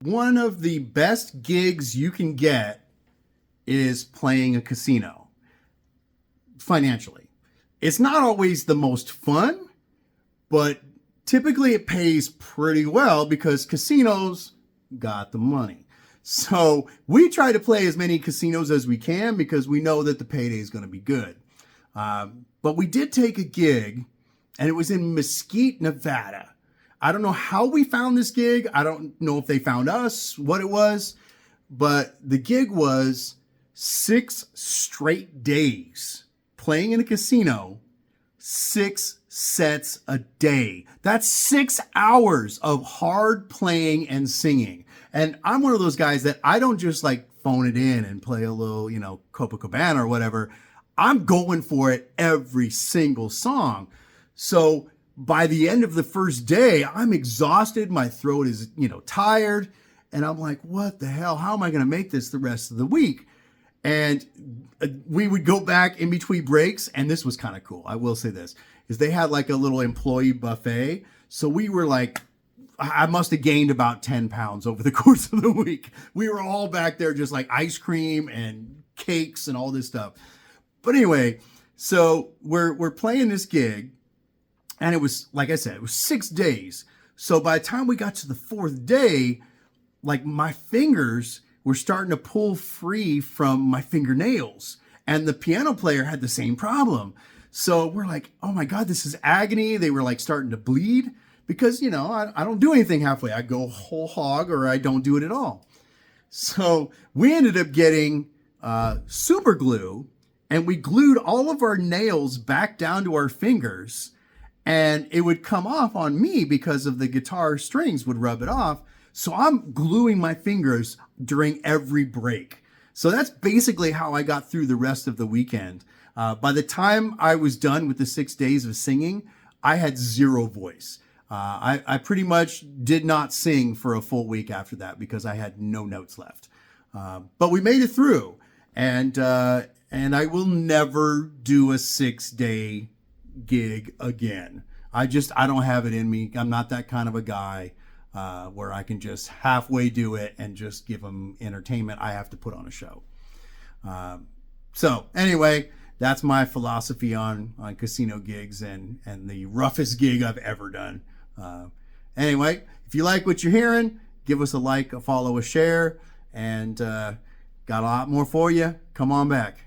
One of the best gigs you can get is playing a casino financially. It's not always the most fun, but typically it pays pretty well because casinos got the money. So we try to play as many casinos as we can because we know that the payday is going to be good. But we did take a gig, and it was in Mesquite, Nevada. I don't know how we found this gig. I don't know if they found us, what it was, but the gig was 6 straight days playing in a casino, 6 sets a day. That's 6 hours of hard playing and singing. And I'm one of those guys that I don't just like phone it in and play a little, Copacabana or whatever. I'm going for it every single song. So by the end of the first day, I'm exhausted. My throat is, tired. And I'm like, what the hell? How am I going to make this the rest of the week? And we would go back in between breaks. And this was kind of cool. I will say this is they had like a little employee buffet. So we were like, I must have gained about 10 pounds over the course of the week. We were all back there just like ice cream and cakes and all this stuff. But anyway, so we're playing this gig. And it was, like I said, it was 6 days. So by the time we got to the 4th day, like my fingers were starting to pull free from my fingernails. And the piano player had the same problem. So we're like, oh my God, this is agony. They were like starting to bleed because, I don't do anything halfway. I go whole hog or I don't do it at all. So we ended up getting super glue, and we glued all of our nails back down to our fingers. And it would come off on me because of the guitar strings would rub it off. So I'm gluing my fingers during every break. So that's basically how I got through the rest of the weekend. By the time I was done with the 6 days of singing, I had zero voice. I pretty much did not sing for a full week after that because I had no notes left. But we made it through. And I will never do a 6-day gig again. I don't have it in me. I'm not that kind of a guy where I can just halfway do it and just give them entertainment. I have to put on a show. So anyway, that's my philosophy on casino gigs and the roughest gig I've ever done. Anyway, if you like what you're hearing, give us a like, a follow, a share, and got a lot more for you. Come on back.